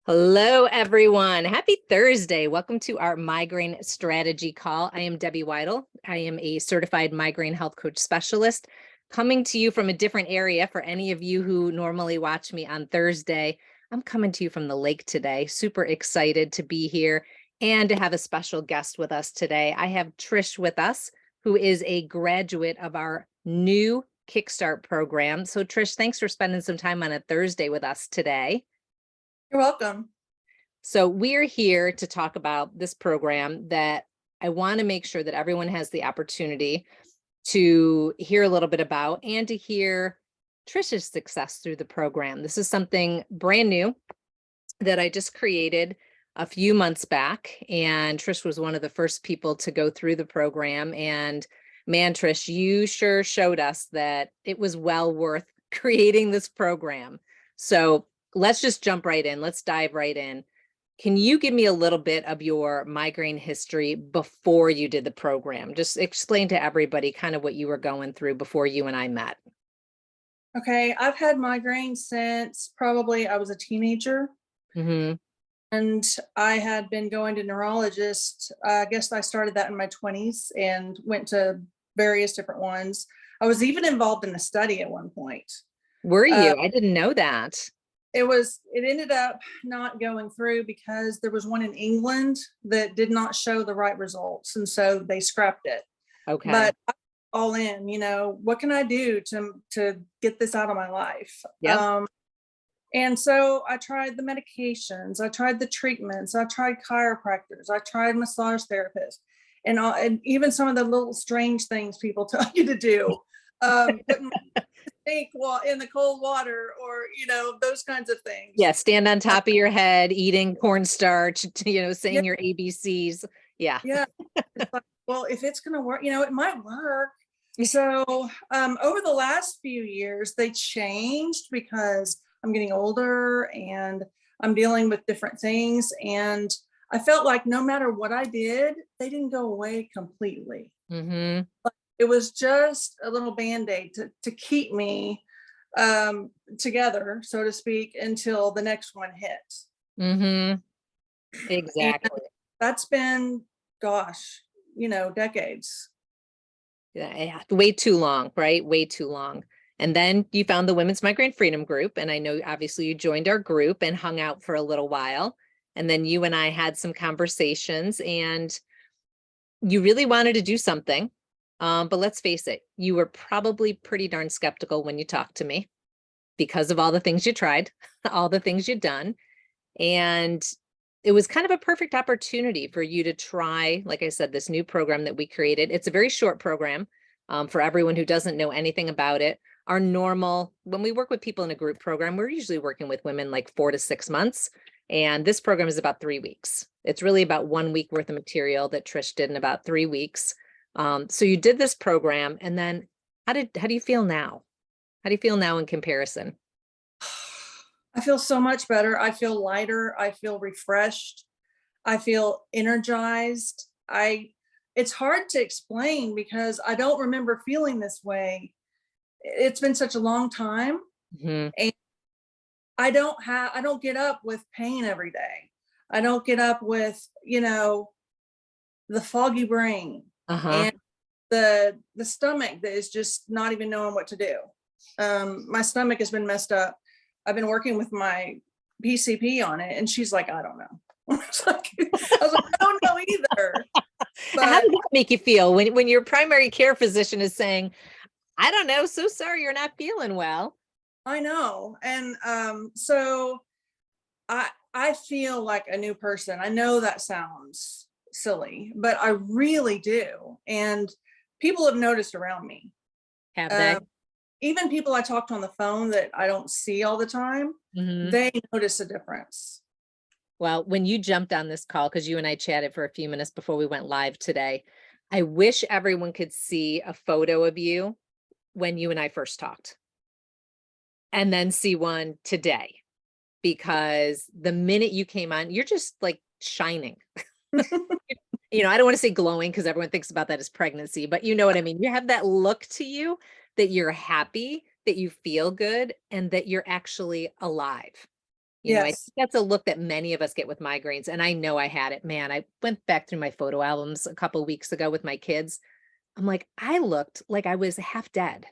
Hello, everyone. Happy Thursday. Welcome to our migraine strategy call. I am Debbie Waidl. I am a certified migraine health coach specialist coming to you from a different area. For any of you who normally watch me on Thursday, I'm coming to you from the lake today. Super excited to be here and to have a special guest with us today. I have Trish with us, who is a graduate of our new Kickstart program. So Trish, thanks for spending some time on a Thursday with us today. You're welcome. So we're here to talk about this program that I want to make sure that everyone has the opportunity to hear a little bit about and to hear Trish's success through the program. This is something brand new that I just created a few months back, and Trish was one of the first people to go through the program. And man, Trish, you sure showed us that it was well worth creating this program. So let's just jump right in. Let's dive right in. Can you give me a little bit of your migraine history before you did the program? Just explain to everybody kind of what you were going through before you and I met. Okay, I've had migraines since probably I was a teenager, Mm-hmm. and I had been going to neurologists. I guess I started that in my 20s and went to various different ones. I was even involved in a study at one point. Were Uh, you? I didn't know that. it ended up not going through because there was one in England that did not show the right results, and so they scrapped it. Okay. But all in, what can I do to get this out of my life? Yep. And so I tried the medications, I tried the treatments, I tried chiropractors, I tried massage therapists, and even some of the little strange things people tell you to do, putting sink in the cold water, or those kinds of things. Yeah. Stand on top of your head, eating cornstarch, Yeah, saying your ABCs. Yeah. yeah. It's like, well, if it's going to work, it might work. So over the last few years, they changed because I'm getting older and I'm dealing with different things. And I felt like no matter what I did, they didn't go away completely. Mm-hmm. It was just a little band-aid to keep me together, so to speak, until the next one hit. Mm-hmm. And Exactly. that's been, gosh, decades. Yeah, way too long, right? Way too long. And then you found the Women's Migraine Freedom Group. And I know obviously you joined our group and hung out for a little while. And then you and I had some conversations and you really wanted to do something. But let's face it, you were probably pretty darn skeptical when you talked to me because of all the things you tried, all the things you'd done. And it was kind of a perfect opportunity for you to try, like I said, this new program that we created. It's a very short program for everyone who doesn't know anything about it. Our normal, when we work with people in a group program, we're usually working with women like 4 to 6 months. And this program is about 3 weeks. It's really about 1 week worth of material that Trish did in about 3 weeks. So you did this program, and then how do you feel now? How do you feel now in comparison? I feel so much better. I feel lighter. I feel refreshed. I feel energized. It's hard to explain because I don't remember feeling this way. It's been such a long time, Mm-hmm. and I don't get up with pain every day. I don't get up with, the foggy brain Uh-huh. and the stomach that is just not even knowing what to do. My stomach has been messed up. I've been working with my PCP on it, and she's like, I don't know. I was like, I don't know either. And how But does that make you feel when your primary care physician is saying, I don't know, so sorry you're not feeling well? I know. And so I feel like a new person. I know that sounds silly, but I really do. And people have noticed around me. Have they? Um, Even people I talk to on the phone that I don't see all the time, Mm-hmm. they notice a difference. Well, when you jumped on this call, because you and I chatted for a few minutes before we went live today, I wish everyone could see a photo of you when you and I first talked and then see one today, because the minute you came on, you're just like shining. I don't want to say glowing because everyone thinks about that as pregnancy, but you know what I mean? You have that look to you that you're happy, that you feel good, and that you're actually alive. I Yes. think that's a look that many of us get with migraines. And I know I had it, man. I went back through my photo albums a couple weeks ago with my kids. I'm like, I looked like I was half dead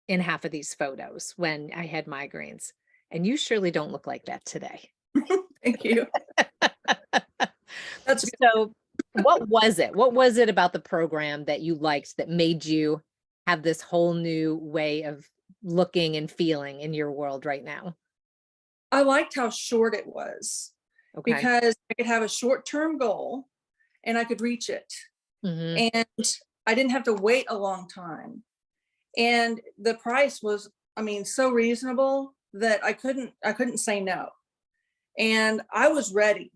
in half of these photos when I had migraines. And you surely don't look like that today. Thank you. That's good. So, what was it? What was it about the program that you liked that made you have this whole new way of looking and feeling in your world right now? I liked how short it was Okay. because I could have a short-term goal and I could reach it. Hmm. And I didn't have to wait a long time. And the price was, I mean, so reasonable that I couldn't say no. And I was ready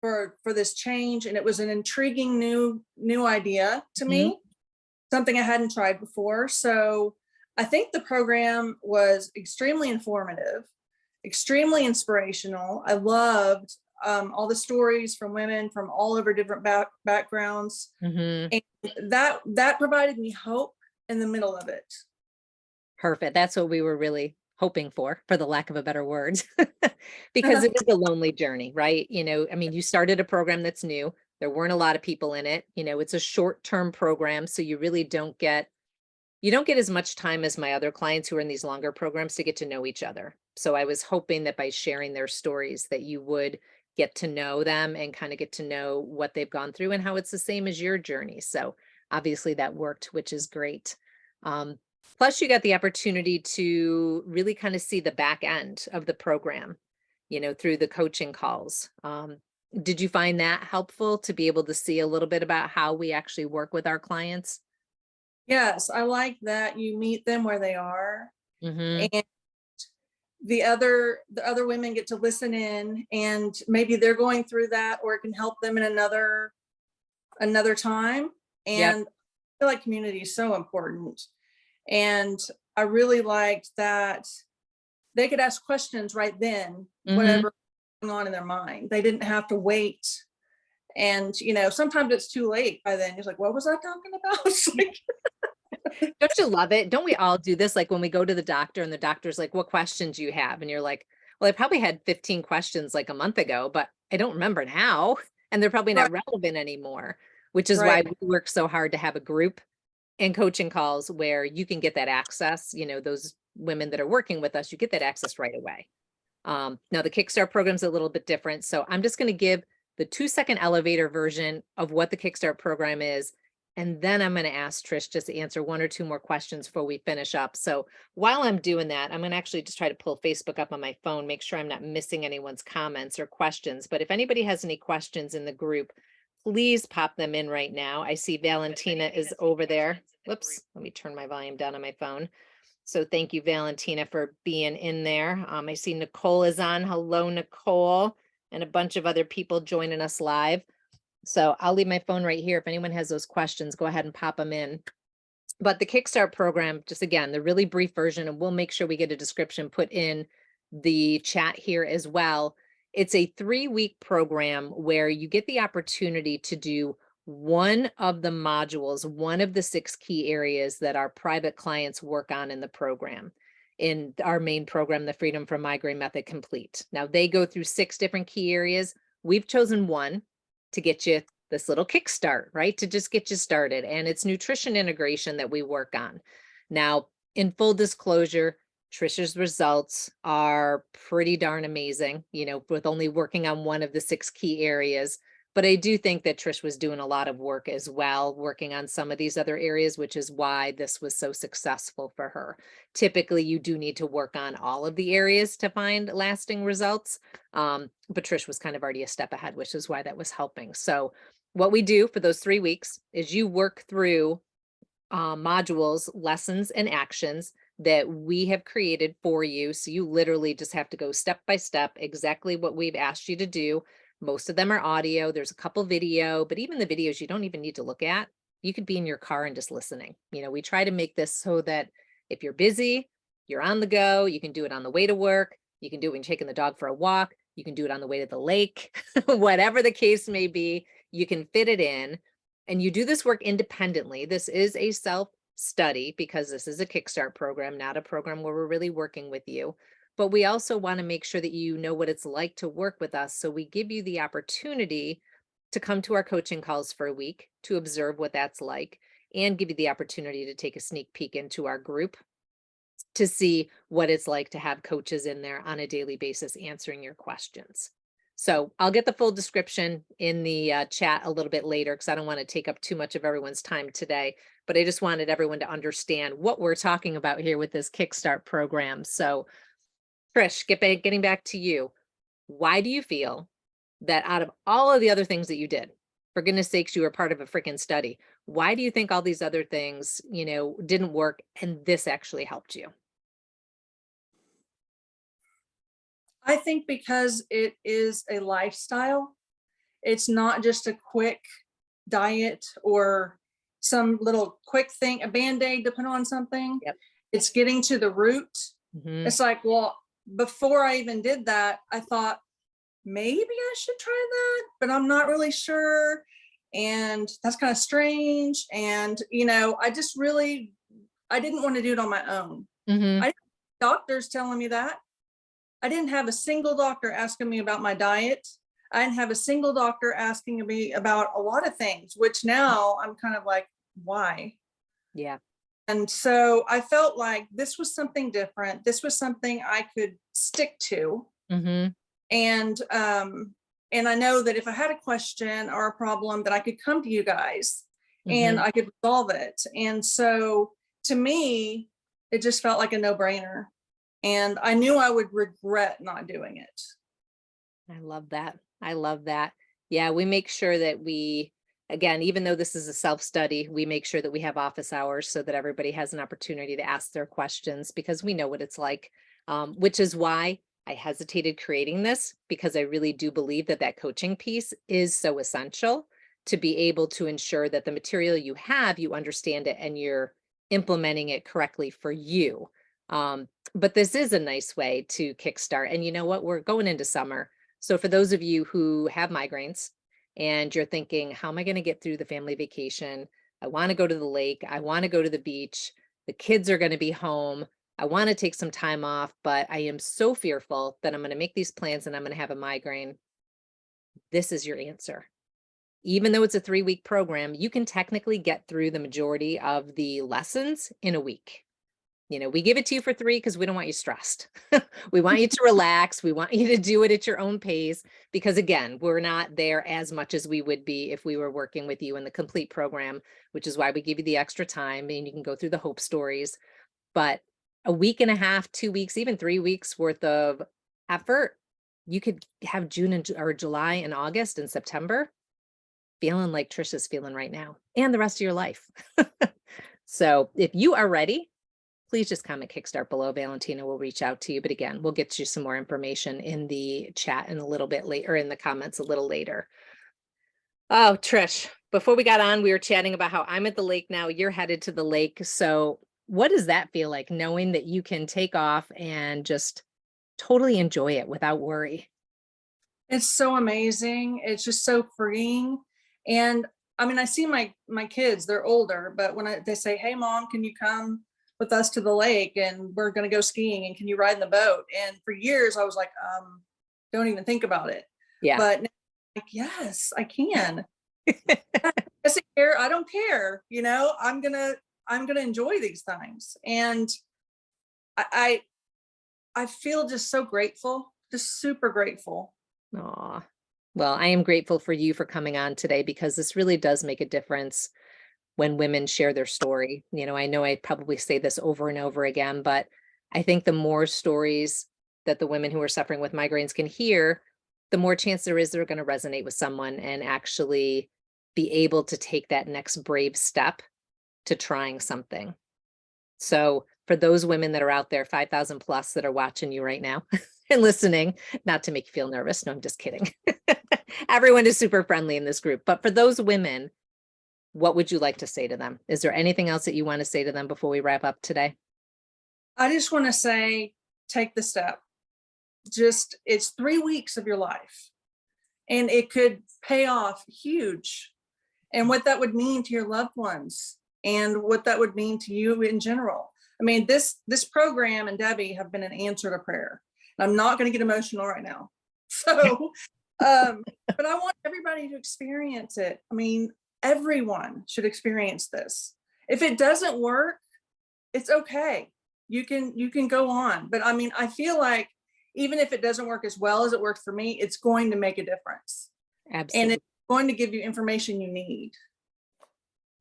for this change, and it was an intriguing new idea to Hmm. me, something I hadn't tried before. So I think the program was extremely informative, extremely inspirational. I loved all the stories from women from all over different backgrounds, Hmm. and that provided me hope in the middle of it. Perfect. That's what we were really hoping for the lack of a better word, because it is a lonely journey, right? I mean, you started a program that's new. There weren't a lot of people in it. It's a short-term program, so you don't get as much time as my other clients who are in these longer programs to get to know each other. So I was hoping that by sharing their stories that you would get to know them and kind of get to know what they've gone through and how it's the same as your journey. So obviously that worked, which is great. Um, Plus you got the opportunity to really kind of see the back end of the program, through the coaching calls. Did you find that helpful to be able to see a little bit about how we actually work with our clients? Yes, I like that you meet them where they are, Hmm. and the other women get to listen in, and maybe they're going through that, or it can help them in another time. Yep. And I feel like community is so important. And I really liked that they could ask questions right then, Hmm. whatever going on in their mind. They didn't have to wait. And sometimes it's too late by then. It's like, what was I talking about? It's like, Don't you love it? Don't we all do this? Like when we go to the doctor and the doctor's like, what questions do you have? And you're like, well, I probably had 15 questions like a month ago, but I don't remember now. And they're probably right, not relevant anymore, which is why right. we work so hard to have a group and coaching calls where you can get that access. Those women that are working with us, you get that access right away. Now the Kickstart program is a little bit different. So I'm just going to give the 2-second elevator version of what the Kickstart program is. And then I'm going to ask Trish just to answer one or two more questions before we finish up. So while I'm doing that, I'm going to actually just try to pull Facebook up on my phone, make sure I'm not missing anyone's comments or questions. But if anybody has any questions in the group, please pop them in right now. I see Valentina is over there. Whoops, let me turn my volume down on my phone. So thank you, Valentina, for being in there. I see Nicole is on. Hello, Nicole, and a bunch of other people joining us live. So I'll leave my phone right here. If anyone has those questions, go ahead and pop them in. But the Kickstart program, just again, the really brief version, and we'll make sure we get a description put in the chat here as well. It's a 3-week program where you get the opportunity to do one of the modules, one of the 6 key areas that our private clients work on in the program. In our main program, the Freedom from Migraine Method Complete. Now they go through 6 different key areas. We've chosen one to get you this little kickstart, right? To just get you started. And it's nutrition integration that we work on. Now, in full disclosure, Trisha's results are pretty darn amazing, with only working on one of the 6 key areas. But I do think that Trish was doing a lot of work as well, working on some of these other areas, which is why this was so successful for her. Typically, you do need to work on all of the areas to find lasting results. But Trish was kind of already a step ahead, which is why that was helping. So what we do for those 3 weeks is you work through modules, lessons, and actions that we have created for you. So you literally just have to go step by step, exactly what we've asked you to do. Most of them are audio. There's a couple video, but even the videos you don't even need to look at. You could be in your car and just listening. We try to make this so that if you're busy, you're on the go, you can do it on the way to work. You can do it when you're taking the dog for a walk. You can do it on the way to the lake, whatever the case may be, you can fit it in. And you do this work independently. This is a self study because this is a Kickstart program, not a program where we're really working with you. but we also want to make sure that you know what it's like to work with us. So we give you the opportunity to come to our coaching calls for a week to observe what that's like and give you the opportunity to take a sneak peek into our group to see what it's like to have coaches in there on a daily basis answering your questions. So I'll get the full description in the chat a little bit later because I don't want to take up too much of everyone's time today, but I just wanted everyone to understand what we're talking about here with this Kickstart program. So Trish, getting back to you, why do you feel that out of all of the other things that you did, for goodness sakes, you were part of a freaking study. Why do you think all these other things, didn't work and this actually helped you? I think because it is a lifestyle. It's not just a quick diet or some little quick thing, a Band-Aid to put on something. Yep. It's getting to the root. Mhm. It's like, well, before I even did that, I thought maybe I should try that, but I'm not really sure. And that's kind of strange. And, I didn't want to do it on my own. Mhm. I doctors telling me that. I didn't have a single doctor asking me about my diet. I didn't have a single doctor asking me about a lot of things, which now I'm kind of like, why? Yeah. And so I felt like this was something different. This was something I could stick to. Mhm. And I know that if I had a question or a problem that I could come to you guys and Mhm. I could resolve it. And so to me, it just felt like a no-brainer. And I knew I would regret not doing it. I love that. I love that. Yeah, we make sure that again, even though this is a self-study, we make sure that we have office hours so that everybody has an opportunity to ask their questions because we know what it's like, which is why I hesitated creating this because I really do believe that that coaching piece is so essential to be able to ensure that the material you have, you understand it and you're implementing it correctly for you. But this is a nice way to kickstart. And you know what? We're going into summer. So for those of you who have migraines and you're thinking, how am I going to get through the family vacation? I want to go to the lake. I want to go to the beach. The kids are going to be home. I want to take some time off, but I am so fearful that I'm going to make these plans and I'm going to have a migraine. This is your answer. Even though it's a 3-week program, you can technically get through the majority of the lessons in a week. We give it to you for 3 because we don't want you stressed. We want you to relax. We want you to do it at your own pace because again, we're not there as much as we would be if we were working with you in the complete program, which is why we give you the extra time and you can go through the hope stories. But a week and a half, 2 weeks, even 3 weeks worth of effort, you could have June or July and August and September feeling like Trisha's feeling right now and the rest of your life. So if you are ready, please just comment Kickstart below. Valentina will reach out to you. But again, we'll get you some more information in the chat in a little bit later, or in the comments a little later. Oh, Trish, before we got on, we were chatting about how I'm at the lake now. You're headed to the lake. So what does that feel like, knowing that you can take off and just totally enjoy it without worry? It's so amazing. It's just so freeing. And I mean, I see my kids, they're older, but when they say, "Hey mom, can you come with us to the lake and we're going to go skiing and can you ride in the boat?" And for years I was like, don't even think about it. Yeah. But now, like, yes, I can. I don't care. I'm gonna enjoy these things. And I I feel just so grateful, just super grateful. Aw. Well, I am grateful for you for coming on today because this really does make a difference when women share their story. I know I probably say this over and over again, but I think the more stories that the women who are suffering with migraines can hear, the more chance there is they're going to resonate with someone and actually be able to take that next brave step to trying something. So for those women that are out there, 5,000 plus that are watching you right now and listening, not to make you feel nervous. No, I'm just kidding. Everyone is super friendly in this group. But for those women, what would you like to say to them? Is there anything else that you want to say to them before we wrap up today? I just want to say, take the step. It's 3 weeks of your life and it could pay off huge. And what that would mean to your loved ones and what that would mean to you in general. I mean, this program and Debbie have been an answer to prayer. And I'm not going to get emotional right now. So, but I want everybody to experience it. I mean, everyone should experience this. If it doesn't work, it's okay. You can go on. But I mean, I feel like even if it doesn't work as well as it worked for me, it's going to make a difference. Absolutely. And it's going to give you information you need.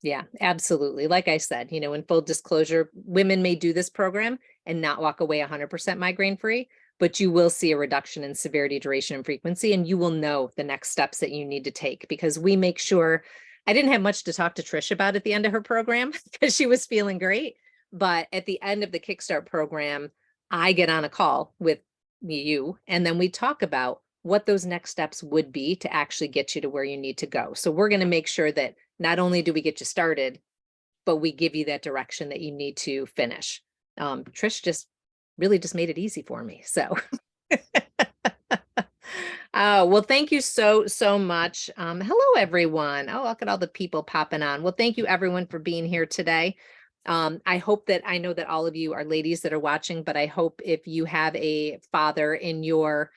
Yeah, absolutely. Like I said, you know, in full disclosure, women may do this program and not walk away 100% migraine free, but you will see a reduction in severity, duration, and frequency, and you will know the next steps that you need to take, because we make sure. I didn't have much to talk to Trish about at the end of her program because she was feeling great. But at the end of the Kickstart program, I get on a call with you, and then we talk about what those next steps would be to actually get you to where you need to go. So we're going to make sure that not only do we get you started, but we give you that direction that you need to finish. Trish just really made it easy for me. So, well, thank you so much. Hello, everyone. Oh, look at all the people popping on. Well, thank you everyone for being here today. I hope that, I know that all of you are ladies that are watching, but I hope if you have a father in your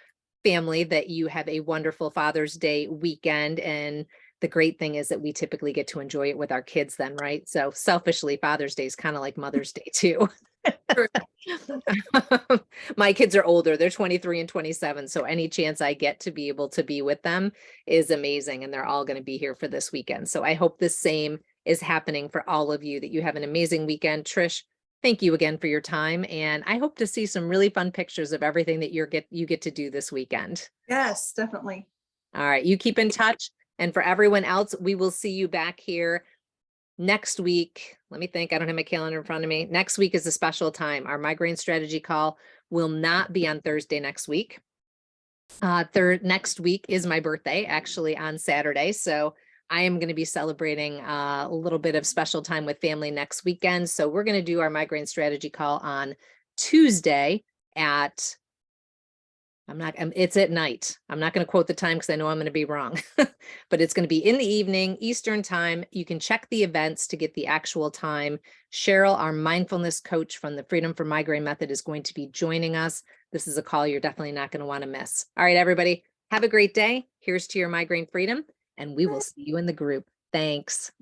family that you have a wonderful Father's Day weekend. And the great thing is that we typically get to enjoy it with our kids then, right? So selfishly, Father's Day is kind of like Mother's Day too. My kids are older. They're 23 and 27. So any chance I get to be able to be with them is amazing. And they're all going to be here for this weekend. So I hope the same is happening for all of you, that you have an amazing weekend. Trish, thank you again for your time. And I hope to see some really fun pictures of everything that you get to do this weekend. Yes, definitely. All right. You keep in touch. And for everyone else, we will see you back here next week. Let me think. I don't have my calendar in front of me. Next week is a special time. Our migraine strategy call will not be on Thursday next week. Next week is my birthday, actually on Saturday. So I am going to be celebrating a little bit of special time with family next weekend. So we're going to do our migraine strategy call on Tuesday at, it's at night. I'm not going to quote the time because I know I'm going to be wrong, but it's going to be in the evening, Eastern time. You can check the events to get the actual time. Cheryl, our mindfulness coach from the Freedom From Migraine Method, is going to be joining us. This is a call you're definitely not going to want to miss. All right, everybody, have a great day. Here's to your migraine freedom, and we will see you in the group. Thanks.